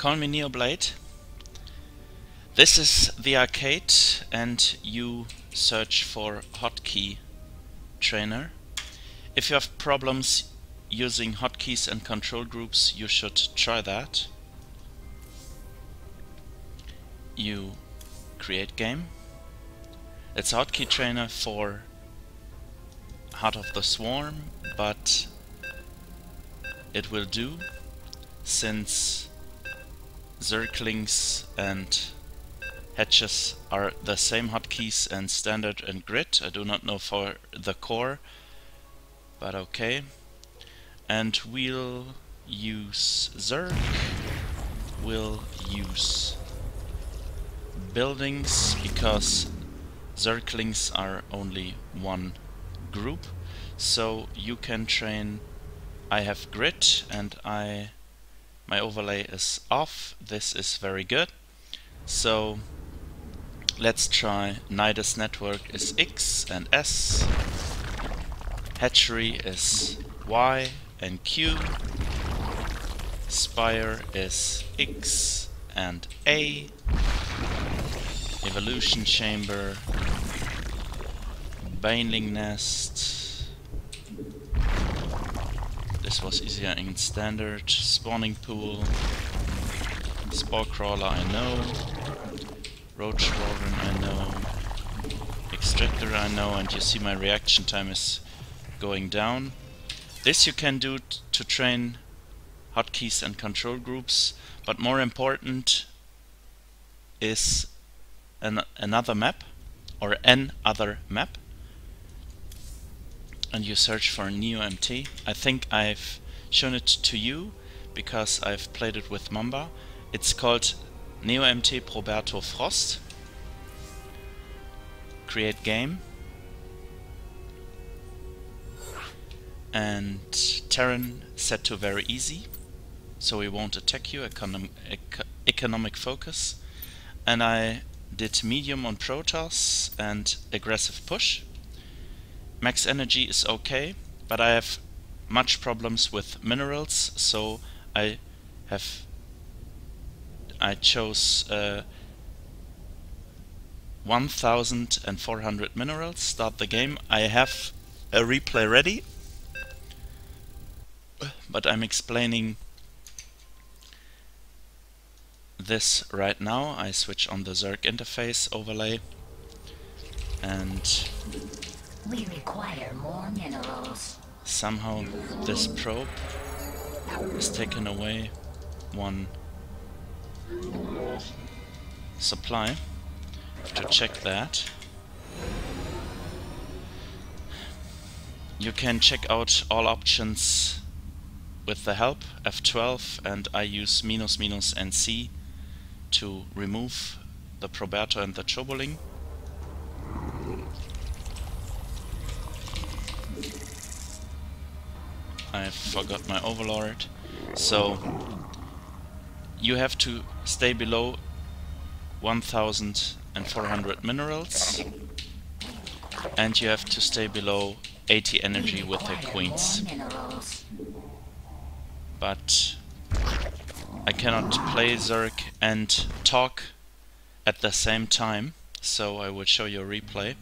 Call me NeoBlade. This is the arcade and you search for hotkey trainer. If you have problems using hotkeys and control groups, you should try that. You create game. It's a hotkey trainer for Heart of the Swarm, but it will do since Zerglings and hatches are the same hotkeys and standard and grid. I do not know for the core, but okay. And we'll use Zerg, we'll use buildings because Zerglings are only one group. So you can train. I have grid and my overlay is off. This is very good. So let's try. Nidus network is X and S. Hatchery is Y and Q. Spire is X and A. Evolution chamber. Baneling nest. This was easier in standard. Spawning pool. Spore crawler I know. Roach warren I know. Extractor I know, and you see my reaction time is going down. This you can do to train hotkeys and control groups, but more important is another map or an other map. And you search for NeoMT. I think I've shown it to you because I've played it with Mamba. It's called NeoMT Proberto Frost. Create game. And Terran set to very easy, so we won't attack you. Economic focus. And I did medium on Protoss and aggressive push. Max energy is okay, but I have much problems with minerals, so I chose 1,400 minerals. Start the game. I have a replay ready, but I'm explaining this right now. I switch on the Zerg interface overlay and we require more minerals. Somehow this probe has taken away one supply. Have to check that. You can check out all options with the help F12, and I use -- and C to remove the Proberto and the Choboling. I forgot my overlord. So you have to stay below 1,400 minerals, and you have to stay below 80 energy with the queens. But I cannot play Zerg and talk at the same time, so I will show you a replay.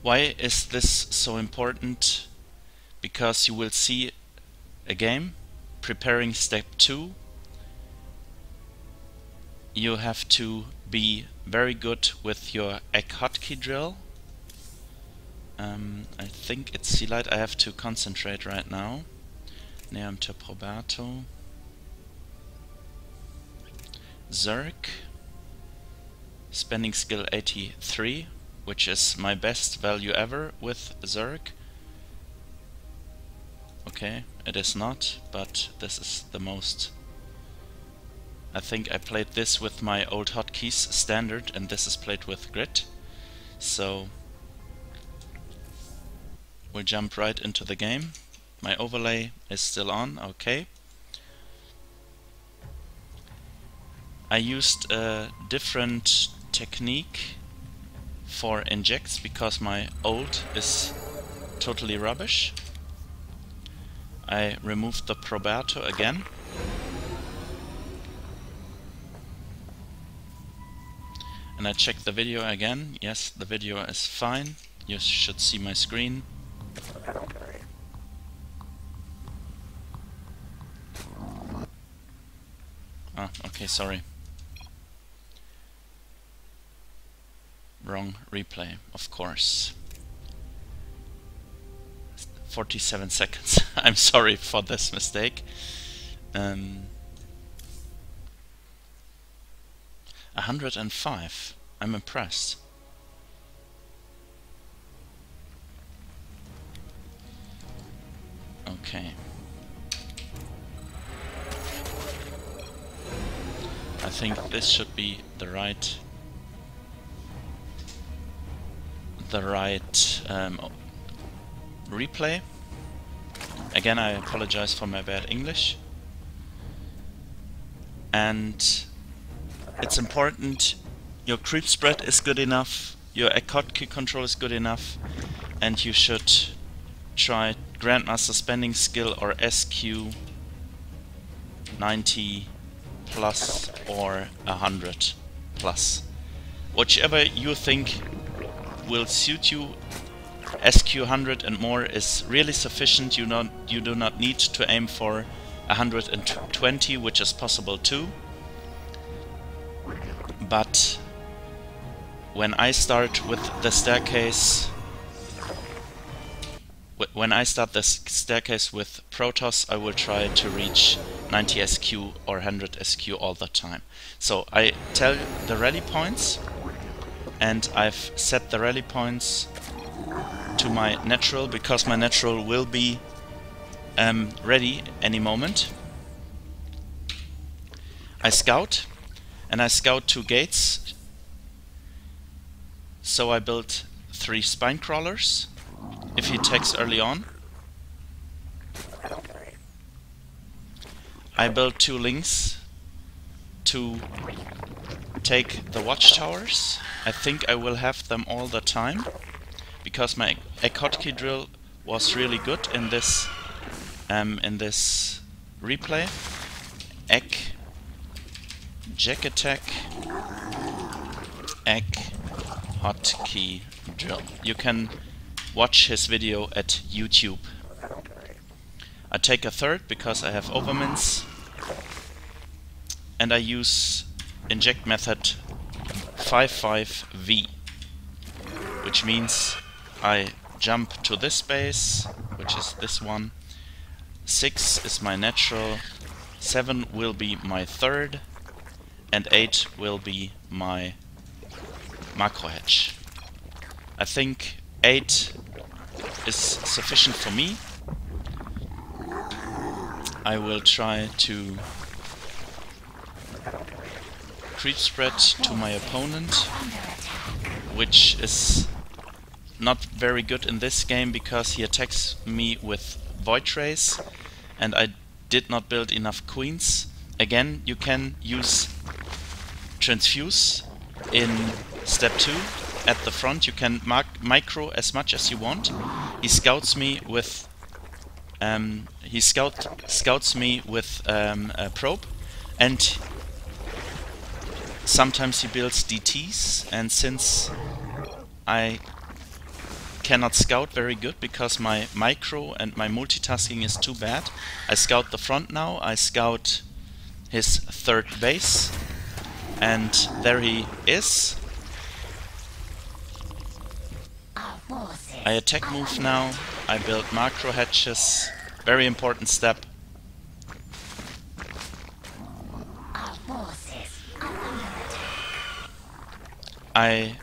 Why is this so important? Because you will see a game. Preparing step 2. You have to be very good with your egg hotkey drill. I think it's sea light. I have to concentrate right now. NeoMT Proberto. Zerg. Spending skill 83. Which is my best value ever with Zerg. Okay, it is not, but this is the most. I think I played this with my old hotkeys standard, and this is played with grid. So we'll jump right into the game. My overlay is still on, okay. I used a different technique for injects because my old is totally rubbish. I removed the proberto again. And I check the video again. Yes, the video is fine. You should see my screen. Ah, okay, sorry. Wrong replay, of course. 47 seconds. I'm sorry for this mistake. 105. I'm impressed. Okay. I think this should be the right replay. Again, I apologize for my bad English. And it's important your creep spread is good enough, your hotkey control is good enough, and you should try Grandmaster Spending Skill or SQ 90 plus or 100 plus. Whichever you think will suit you. SQ 100 and more is really sufficient. You do not need to aim for 120, which is possible too. But when I start with the staircase, with Protoss, I will try to reach 90 SQ or 100 SQ all the time. So I tell the rally points, and I've set the rally points to my natural, because my natural will be ready any moment. I scout, and I scout 2 gates. So I built 3 spine crawlers if he attacks early on. I built 2 links to take the watchtowers. I think I will have them all the time, because my hotkey drill was really good in this replay. Jack attack, hotkey drill. You can watch his video at YouTube. I take a third because I have overmints, and I use inject method 55V, which means I jump to this base, which is this one. 6 is my natural, 7 will be my third, and 8 will be my macro hedge. I think 8 is sufficient for me. I will try to creep spread to my opponent, which is not very good in this game because he attacks me with Void Rays and I did not build enough queens. Again, you can use transfuse in step 2 at the front. You can micro as much as you want. He scouts me with a probe, and sometimes he builds DTs, and since I cannot scout very good because my micro and my multitasking is too bad, I scout the front now. I scout his third base, and there he is. I attack move now. I build macro hedges. Very important step. I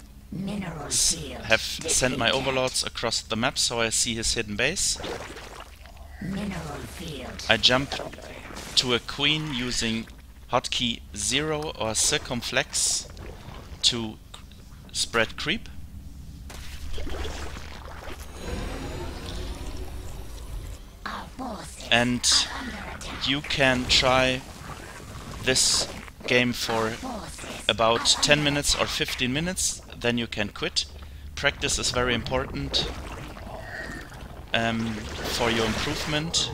have sent my overlords across the map so I see his hidden base. I jump to a queen using hotkey 0 or circumflex to spread creep. And you can try this game for about 10 minutes or 15 minutes, then you can quit. Practice is very important for your improvement.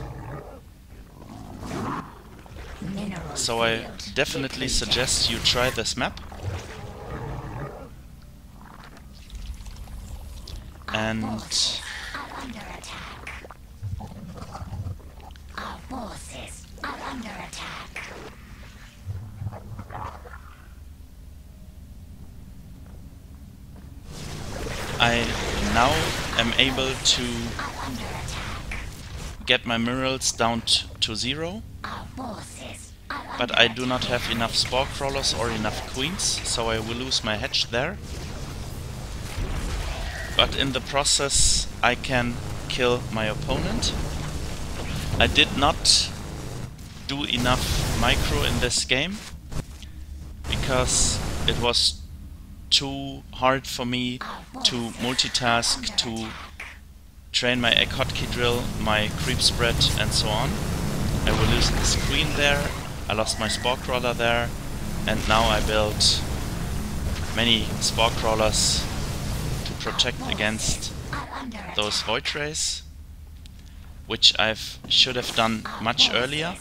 So I definitely suggest you try this map. And Are under attack. Our forces are under attack. I now am able to Are under attack. get my minerals down to 0, Our forces are but under I do not have enough spore crawlers or enough queens, so I will lose my hedge there. But in the process I can kill my opponent. I did not do enough micro in this game because it was too hard for me to multitask, to train my egg hotkey drill, my creep spread and so on. I will lose this queen there, I lost my spore crawler there, and now I built many spore crawlers to protect against those void rays, which I should have done much earlier.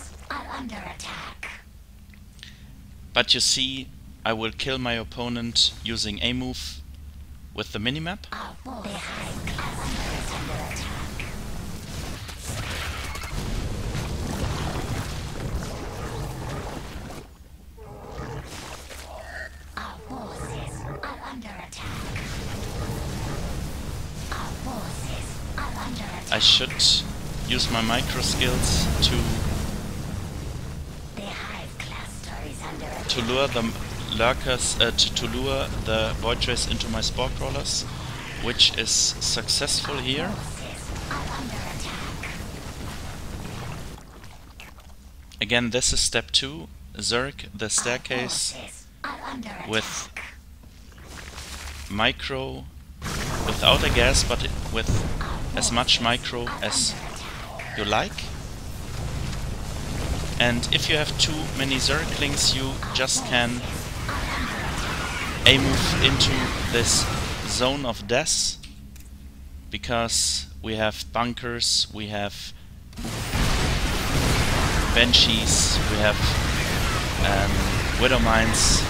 But you see, I will kill my opponent using a move with the minimap. I should use my micro skills to lure the lurkers, to lure the void rays into my spore crawlers, which is successful here. Again, this is step 2, Zerg, the staircase, with micro, without a gas, but with as much micro as you like. And if you have too many Zerglings, you just can move into this zone of death, because we have bunkers, we have Banshees, we have Widow Mines.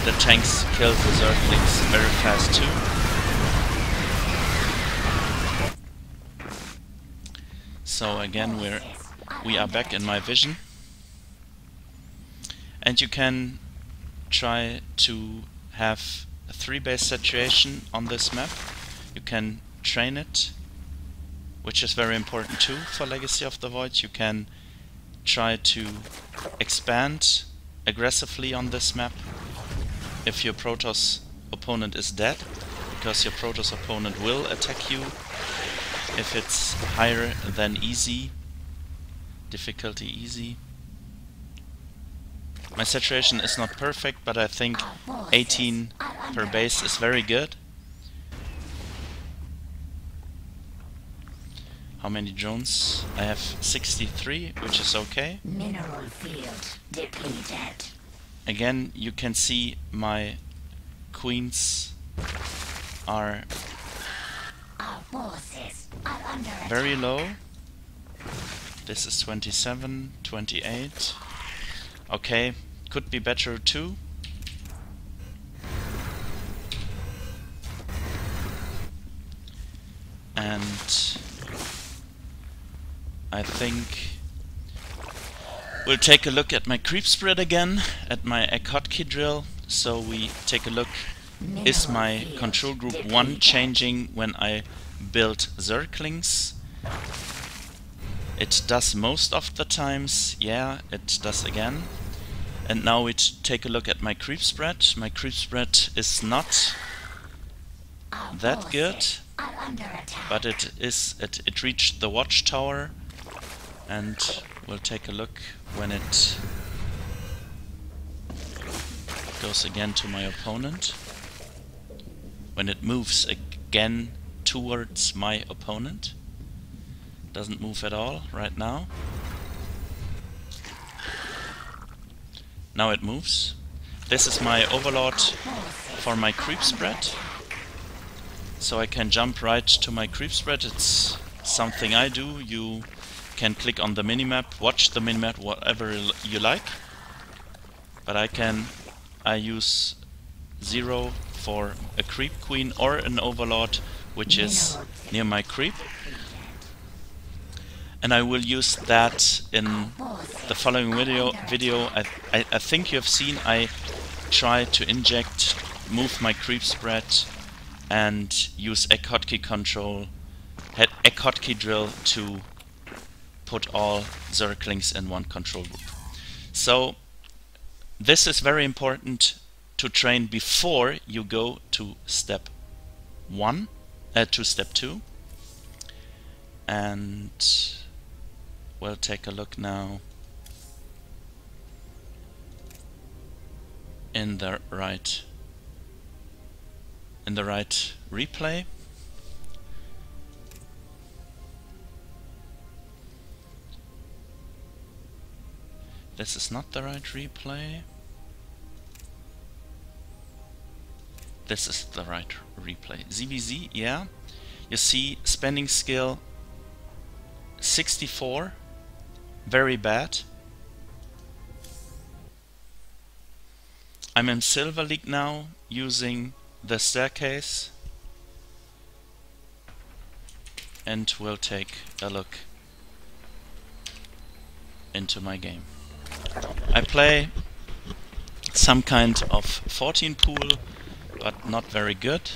The tanks kill the Zerglings very fast too. So again, we are back in my vision, and you can try to have a 3-base saturation on this map. You can train it, which is very important too for Legacy of the Void. You can try to expand aggressively on this map if your Protoss opponent is dead, because your Protoss opponent will attack you if it's higher than easy, difficulty easy. My saturation is not perfect, but I think 18 per base is very good. How many drones? I have 63, which is okay. Mineral field depleted. Again, you can see my queens are very low. This is 27, 28. Okay, could be better too. And I think we'll take a look at my creep spread again, at my egg hotkey drill. So we take a look, is my control group 1 changing when I build Zerglings? It does most of the times, yeah, it does again. And now we take a look at my creep spread. My creep spread is not that good, but it reached the watchtower, and we'll take a look when it goes again to my opponent. When it moves again towards my opponent. Doesn't move at all right now. Now it moves. This is my overlord for my creep spread. So I can jump right to my creep spread. It's something I do. You can click on the minimap, watch the minimap, whatever you like. But I use 0 for a creep queen or an overlord, which is near my creep. And I will use that in the following video. I think you have seen I try to inject, move my creep spread, and use egg hotkey control, egg hotkey drill to put all Zerglings in one control group. So this is very important to train before you go to step 1, to step 2. And we'll take a look now in the right replay. This is not the right replay. This is the right replay. ZVZ, yeah. You see spending skill 64, very bad. I'm in Silver League now, using TheStaircase, and we'll take a look into my game. I play some kind of 14 pool, but not very good,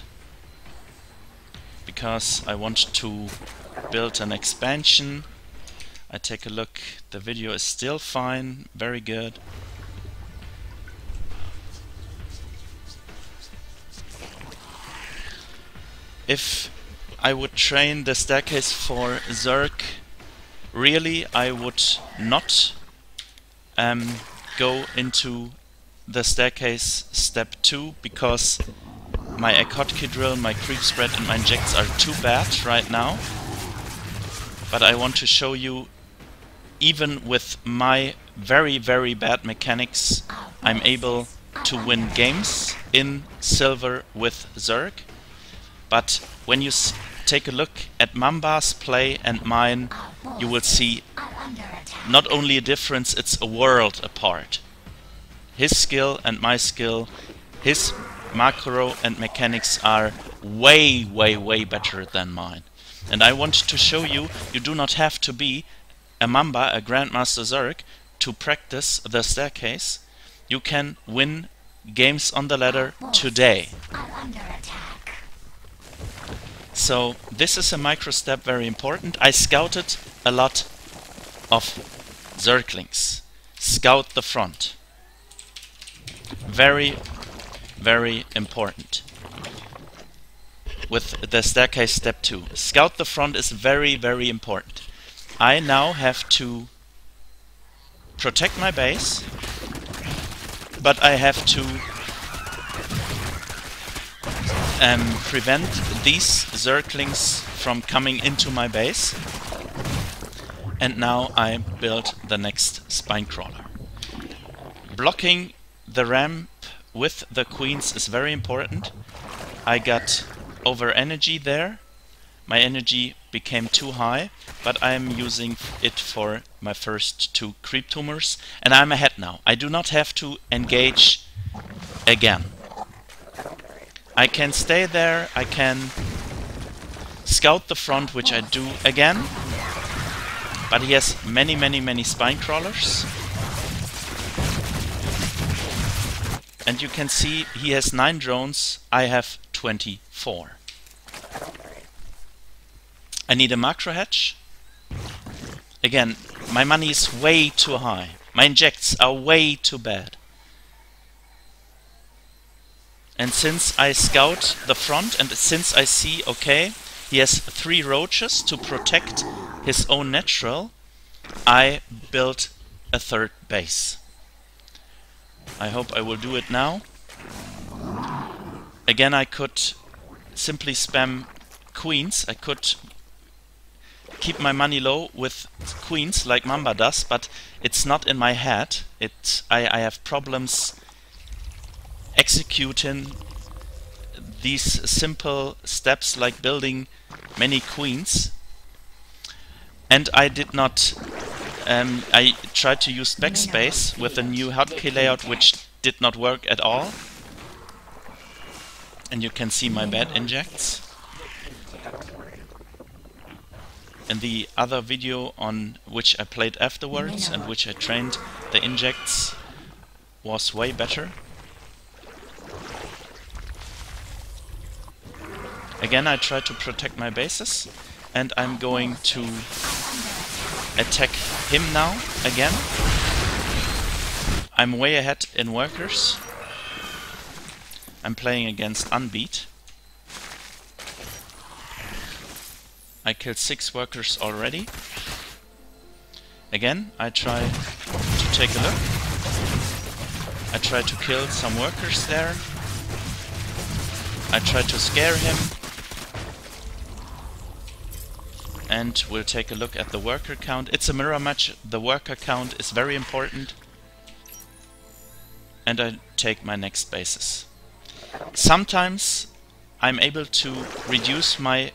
because I want to build an expansion. I take a look, the video is still fine, very good. If I would train the staircase for Zerg, really I would not go into the staircase step 2, because my egg hotkey drill, my creep spread and my injects are too bad right now. But I want to show you, even with my very, very bad mechanics, I'm able to win games in Silver with Zerg. But when you take a look at Mamba's play and mine, you will see not only a difference, it's a world apart. His skill and my skill, his macro and mechanics are way, way, way better than mine. And I want to show you, you do not have to be a Mamba, a Grandmaster Zerg, to practice the staircase. You can win games on the ladder today. So this is a micro step, very important. I scouted a lot of Zerglings. Scout the front. Very, very important. With the staircase step 2. Scout the front is very, very important. I now have to protect my base, but I have to prevent these Zerglings from coming into my base. And now I build the next Spinecrawler. Blocking the ramp with the queens is very important. I got over energy there. My energy became too high, but I'm using it for my first 2 creep tumors, and I'm ahead now. I do not have to engage again. I can stay there, I can scout the front, which I do again, but he has many, many, many spine crawlers. And you can see he has 9 drones, I have 24. I need a macro hatch. Again, my money is way too high. My injects are way too bad. And since I scout the front and since I see, okay, he has 3 roaches to protect his own natural, I built a 3rd base. I hope I will do it now. Again, I could simply spam queens. I could keep my money low with queens like Mamba does, but it's not in my head. I have problems executing these simple steps like building many queens. And I did not... I tried to use backspace with a new hotkey layout, which did not work at all. And you can see my bad injects. In the other video on which I played afterwards and which I trained, the injects was way better. Again, I try to protect my bases, and I'm going to attack him now again. I'm way ahead in workers. I'm playing against unBeat. I killed 6 workers already. Again, I try to take a look. I try to kill some workers there. I try to scare him. And we'll take a look at the worker count. It's a mirror match. The worker count is very important. And I take my next bases. Sometimes I'm able to reduce my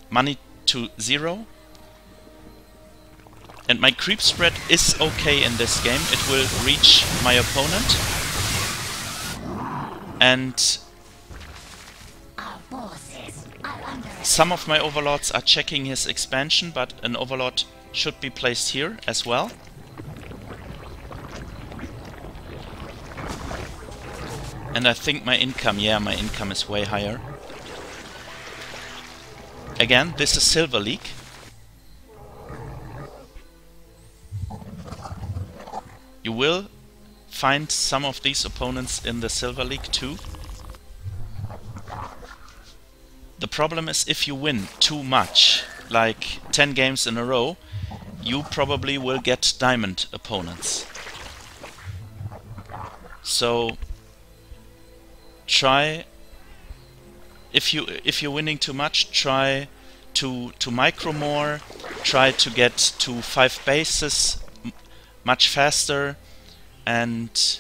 money to 0. And my creep spread is okay in this game. It will reach my opponent. And some of my overlords are checking his expansion, but an overlord should be placed here as well. And I think my income, yeah, my income is way higher. Again, this is Silver League. You will find some of these opponents in the Silver League too. The problem is if you win too much, like 10 games in a row, you probably will get diamond opponents. So try, if you're winning too much, try to micro more, try to get to 5 bases much faster, and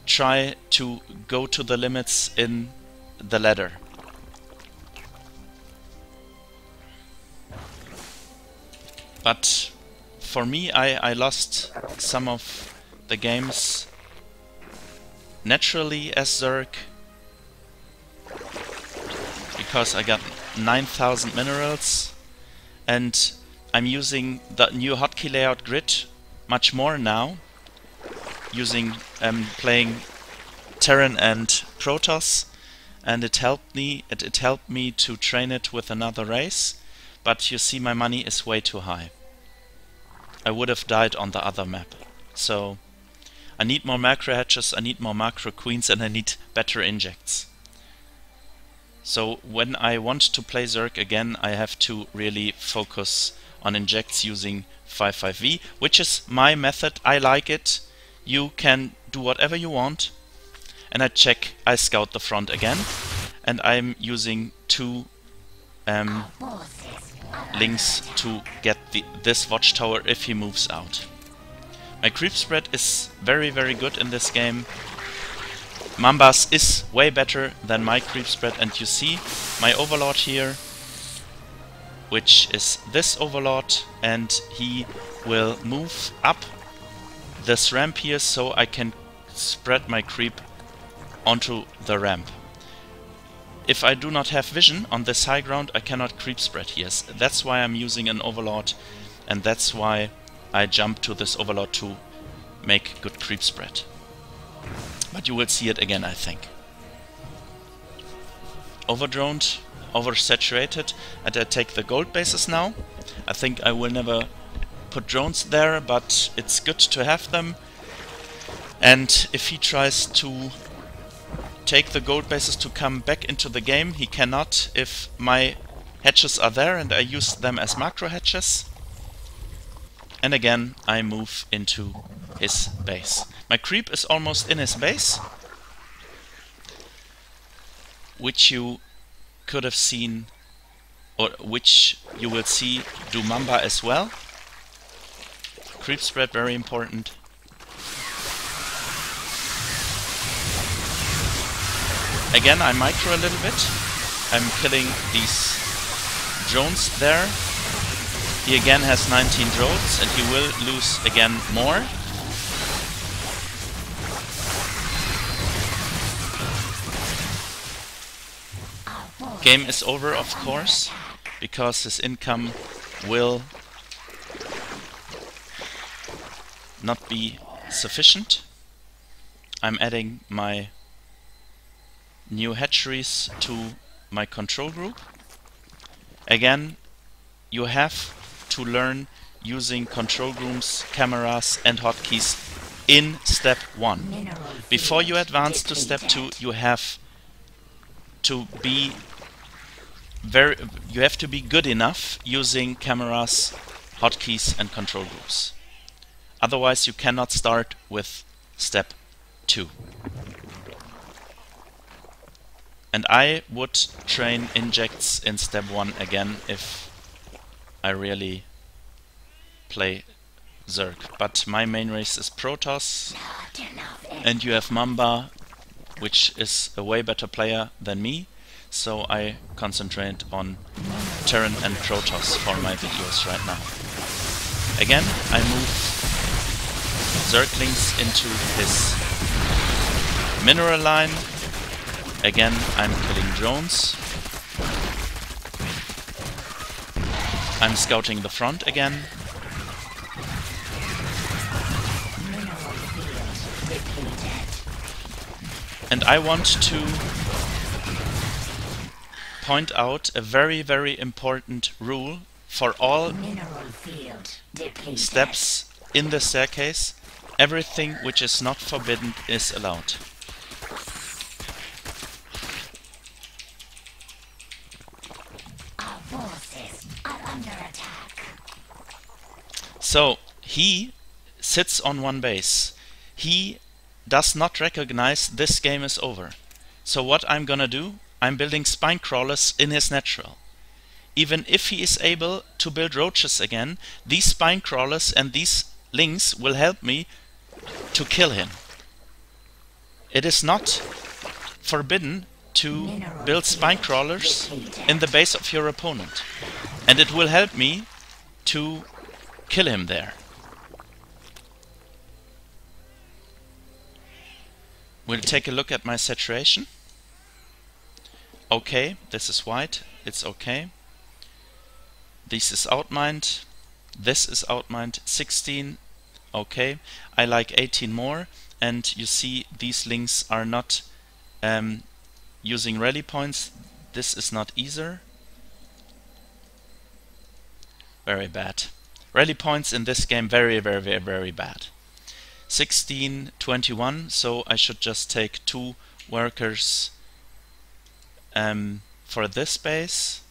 try to go to the limits in the ladder. But for me, I lost some of the games naturally as Zerg because I got 9,000 minerals, and I'm using the new hotkey layout grid much more now, using playing Terran and Protoss, and it helped me to train it with another race. But you see, my money is way too high. I would have died on the other map. So I need more macro hatches, I need more macro queens, and I need better injects. So when I want to play Zerg again, I have to really focus on injects using 5-5V, which is my method. I like it. You can do whatever you want. And I scout the front again, and I'm using 2 links to get this watchtower if he moves out. My creep spread is very, very good in this game. Mamba's is way better than my creep spread, and you see my overlord here, which is this overlord, and he will move up this ramp here so I can spread my creep onto the ramp. If I do not have vision on this high ground, I cannot creep spread here. That's why I'm using an overlord, and that's why I jump to this overlord to make good creep spread. But you will see it again, I think. Overdroned, oversaturated, and I take the gold bases now. I think I will never put drones there, but it's good to have them. And if he tries to take the gold bases to come back into the game, he cannot if my hatches are there and I use them as macro hatches. And again I move into his base. My creep is almost in his base, which you could have seen, or which you will see do Mamba as well. Creep spread very important. Again, I micro a little bit. I'm killing these drones there. He again has 19 drones and he will lose again more. Game is over, of course, because his income will not be sufficient. I'm adding my new hatcheries to my control group. Again, you have to learn using control rooms, cameras and hotkeys in step 1. Before you advance to step 2, you have to be good enough using cameras, hotkeys and control groups. Otherwise you cannot start with step 2. And I would train injects in step 1 again if I really play Zerg. But my main race is Protoss, and you have Mamba, which is a way better player than me, so I concentrate on Terran and Protoss for my videos right now. Again, I move Zerglings into his mineral line. Again, I'm killing drones. I'm scouting the front again. And I want to point out a very, very important rule for all steps in the staircase. Everything which is not forbidden is allowed. Our forces are under attack. So he sits on one base. He does not recognize this game is over. So what I'm gonna do, I'm building spine crawlers in his natural. Even if he is able to build roaches again, these spine crawlers and these links will help me to kill him. It is not forbidden to build spine crawlers in the base of your opponent, and it will help me to kill him there. We'll take a look at my saturation. Okay, this is white, it's okay. This is outmined, this is outmined, 16, okay. I like 18 more, and you see these links are not using rally points. This is not either. Very bad. Rally points in this game, very, very, very, very bad. 16, 21, so I should just take 2 workers for this base.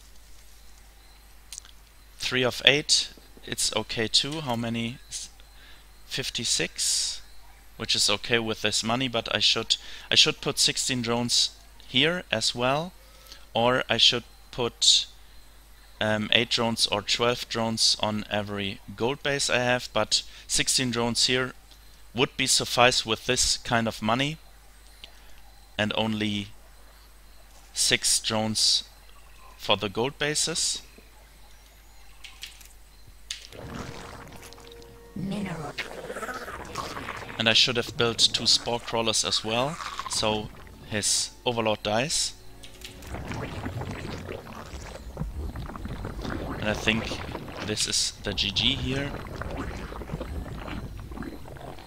3 of 8, it's okay too. How many? 56, which is okay with this money, but I should put 16 drones here as well, or I should put 8 drones or 12 drones on every gold base I have, but 16 drones here would be suffice with this kind of money, and only 6 drones for the gold bases. And I should have built 2 spore crawlers as well, so his overlord dies. And I think this is the GG here.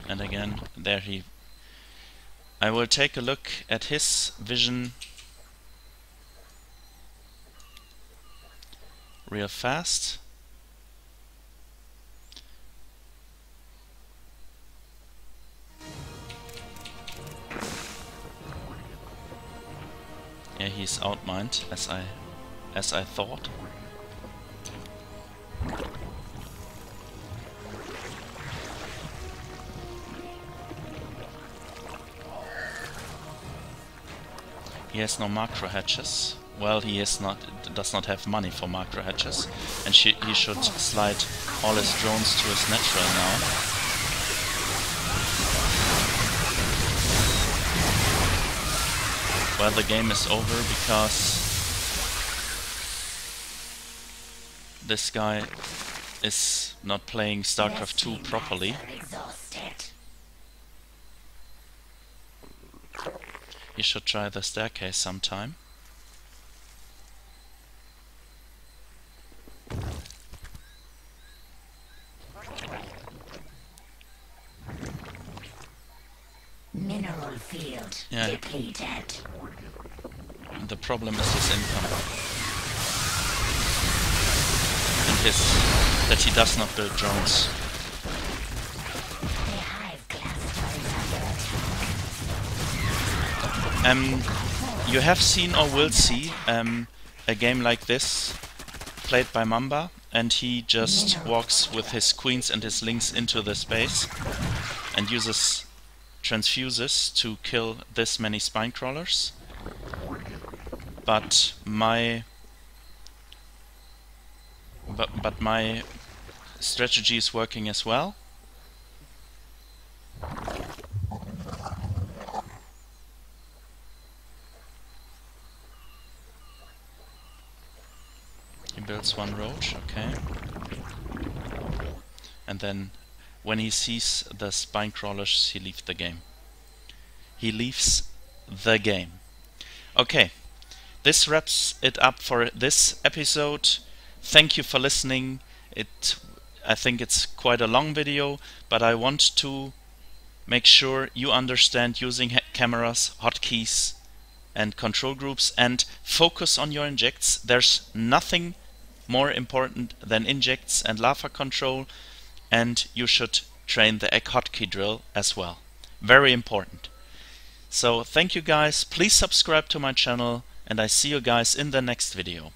And again, there he... I will take a look at his vision real fast. Yeah, he's outmined, as I thought. He has no macro hatches. Well, he does not have money for macro hatches, and he should slide all his drones to his natural now. Well, the game is over because this guy is not playing StarCraft 2 properly. You should try the staircase sometime. Mineral field depleted. The problem is his income. And that he does not build drones. The hive cluster is under attack. You have seen or will see a game like this played by Mamba, and he just walks with his queens and his lings into the space and uses transfuses to kill this many spine crawlers. But my strategy is working as well. He builds one roach, okay. And then when he sees the spine crawlers, he leaves the game. He leaves the game. Okay, this wraps it up for this episode. Thank you for listening. I think it's quite a long video, but I want to make sure you understand using cameras, hotkeys, and control groups, and focus on your injects. There's nothing more important than injects and lava control, and you should train the egg hotkey drill as well. Very important. So thank you guys, please subscribe to my channel, and I see you guys in the next video.